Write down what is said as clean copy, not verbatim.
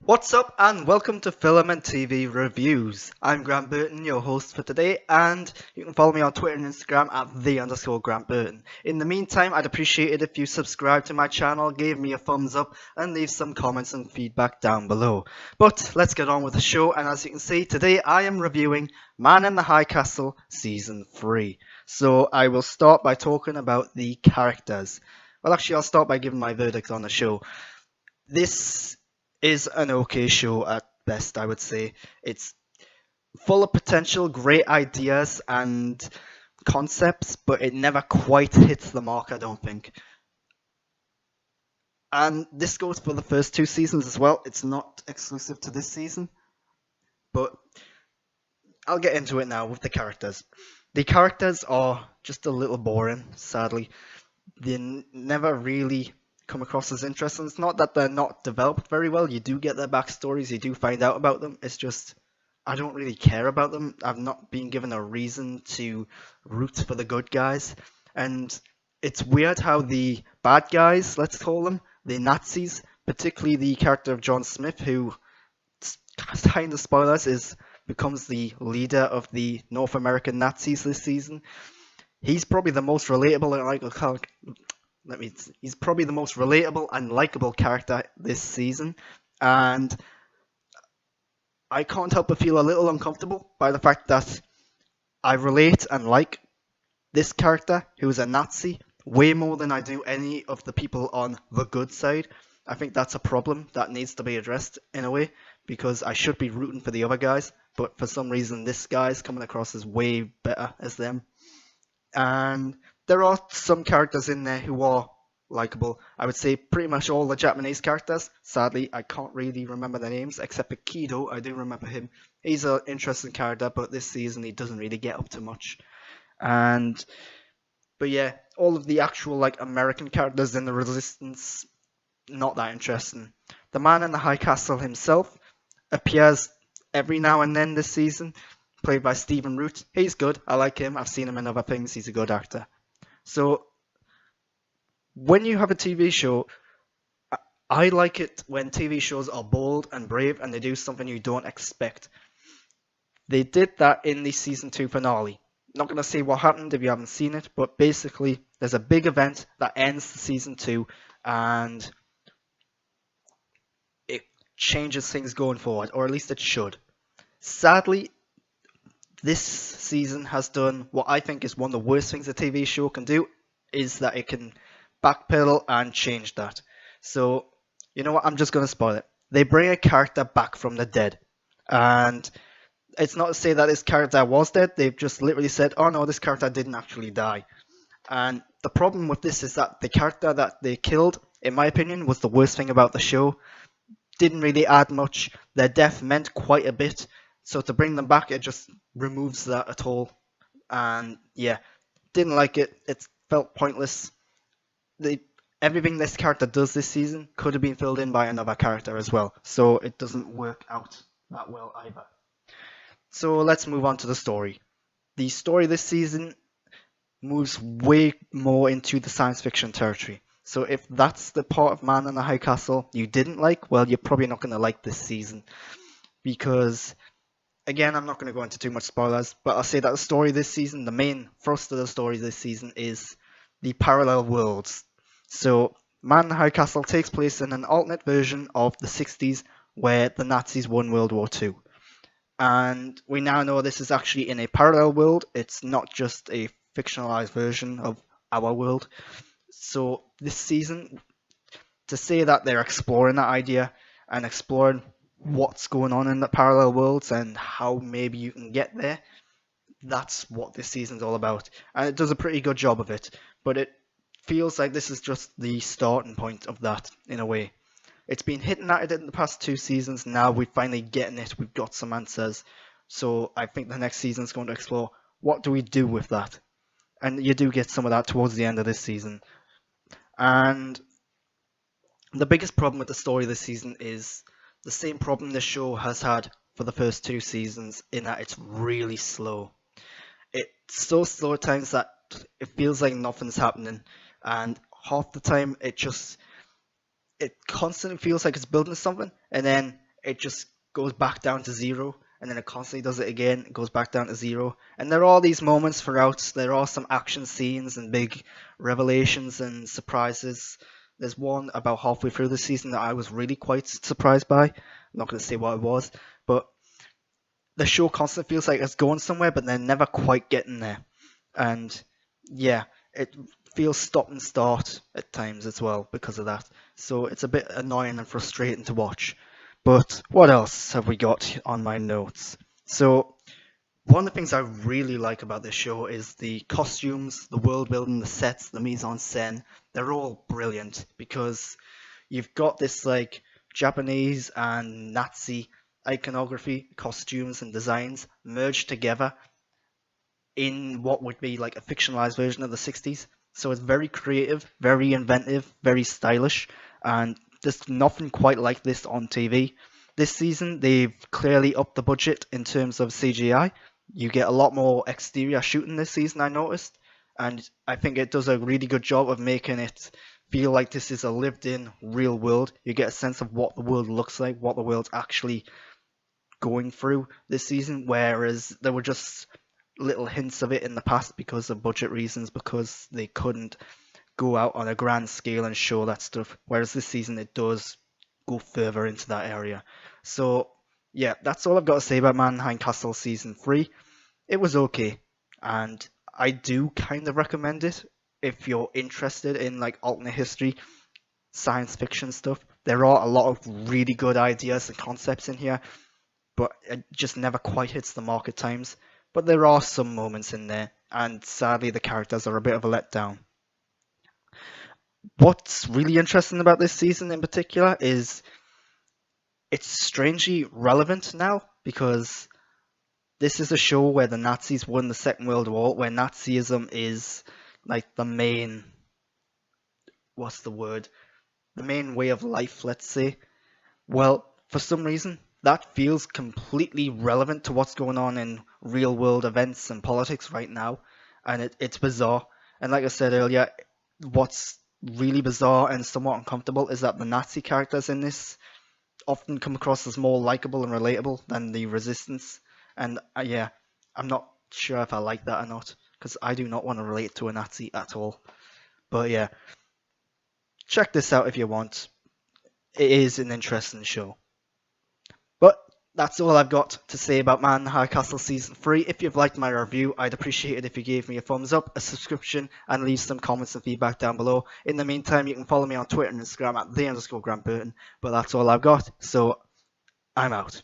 What's up, and welcome to Filament TV Reviews. I'm Grant Burton, your host for today, and you can follow me on Twitter and Instagram at @the_Grant Burton. In the meantime, I'd appreciate it if you subscribe to my channel, gave me a thumbs up, and leave some comments and feedback down below. But let's get on with the show, and as you can see, today I am reviewing Man in the High Castle Season 3. So I will start by talking about the characters. Well, actually, I'll start by giving my verdict on the show. This is an okay show at best, I would say. It's full of potential, great ideas and concepts, but it never quite hits the mark, I don't think. And this goes for the first two seasons as well. It's not exclusive to this season, but I'll get into it now with the characters. The characters are just a little boring, sadly. They never really come across as interesting. It's not that they're not developed very well. You do get their backstories, you do find out about them. It's just I don't really care about them. I've not been given a reason to root for the good guys. And it's weird how the bad guys, let's call them, the Nazis, particularly the character of John Smith, who, kind of spoilers, becomes the leader of the North American Nazis this season. He's probably the most relatable and likable he's probably the most relatable and likable character this season, and I can't help but feel a little uncomfortable by the fact that I relate and like this character, who is a Nazi, way more than I do any of the people on the good side. I think that's a problem that needs to be addressed in a way, because I should be rooting for the other guys, but for some reason this guy's coming across as way better as them. And there are some characters in there who are likable. I would say pretty much all the Japanese characters. Sadly, I can't really remember their names, except for Kido. I do remember him. He's an interesting character, but this season he doesn't really get up to much. But yeah, all of the actual American characters in the Resistance, not that interesting. The man in the high castle himself appears every now and then this season, played by Stephen Root. He's good. I like him. I've seen him in other things. He's a good actor. So when you have a TV show, I like it when TV shows are bold and brave and they do something you don't expect. They did that in the season 2 finale. Not going to say what happened if you haven't seen it, but basically there's a big event that ends the season 2 and it changes things going forward, or at least it should. Sadly, this season has done what I think is one of the worst things a TV show can do, is that it can backpedal and change that. So, you know what, I'm just going to spoil it. They bring a character back from the dead. And it's not to say that this character was dead, they've just literally said, oh no, this character didn't actually die. And the problem with this is that the character that they killed, in my opinion, was the worst thing about the show. Didn't really add much. Their death meant quite a bit. So to bring them back, it just removes that at all. And yeah, didn't like it. It felt pointless. Everything this character does this season could have been filled in by another character as well. So it doesn't work out that well either. So let's move on to the story. The story this season moves way more into the science fiction territory. So if that's the part of Man in the High Castle you didn't like, well, you're probably not going to like this season. Because, again, I'm not going to go into too much spoilers, but I'll say that the story this season, the main thrust of the story this season is the parallel worlds. So Man in the High Castle takes place in an alternate version of the 60s where the Nazis won World War II. And we now know this is actually in a parallel world. It's not just a fictionalized version of our world. So this season, to say that they're exploring that idea and exploring what's going on in the parallel worlds and how maybe you can get there, that's what this season's all about. And it does a pretty good job of it. But it feels like this is just the starting point of that, in a way. It's been hitting at it in the past 2 seasons. Now we're finally getting it. We've got some answers. So I think the next season's going to explore what do we do with that. And you do get some of that towards the end of this season. And the biggest problem with the story this season is the same problem this show has had for the first 2 seasons, in that it's really slow. It's so slow at times that it feels like nothing's happening. And half the time it constantly feels like it's building something, and then it just goes back down to zero, and then it constantly does it again, it goes back down to zero. And there are all these moments throughout, there are some action scenes and big revelations and surprises. There's one about halfway through the season that I was really quite surprised by. I'm not going to say what it was, but the show constantly feels like it's going somewhere, but they're never quite getting there. And yeah, it feels stop and start at times as well because of that. So it's a bit annoying and frustrating to watch. But what else have we got on my notes? So one of the things I really like about this show is the costumes, the world building, the sets, the mise en scène. They're all brilliant because you've got this like Japanese and Nazi iconography, costumes, and designs merged together in what would be like a fictionalized version of the 60s. So it's very creative, very inventive, very stylish, and there's nothing quite like this on TV. This season, they've clearly upped the budget in terms of CGI. You get a lot more exterior shooting this season, I noticed, and I think it does a really good job of making it feel like this is a lived-in real world. You get a sense of what the world looks like, what the world's actually going through this season, whereas there were just little hints of it in the past because of budget reasons, because they couldn't go out on a grand scale and show that stuff, whereas this season it does go further into that area. So yeah, that's all I've got to say about Mannheim Castle Season 3. It was okay, and I do kind of recommend it if you're interested in like alternate history, science fiction stuff. There are a lot of really good ideas and concepts in here, but it just never quite hits the mark at times. But there are some moments in there, and sadly the characters are a bit of a letdown. What's really interesting about this season in particular is it's strangely relevant now because this is a show where the Nazis won the Second World War, where Nazism is like the main, what's the word? The main way of life, let's say. Well, for some reason, that feels completely relevant to what's going on in real world events and politics right now, and it's bizarre. And like I said earlier, what's really bizarre and somewhat uncomfortable is that the Nazi characters in this often come across as more likable and relatable than the Resistance. And yeah, I'm not sure if I like that or not, because I do not want to relate to a Nazi at all. But yeah, check this out if you want. It is an interesting show. But that's all I've got to say about Mannheim Castle Season 3. If you've liked my review, I'd appreciate it if you gave me a thumbs up, a subscription, and leave some comments and feedback down below. In the meantime, you can follow me on Twitter and Instagram at _Grant Burton. But that's all I've got, so I'm out.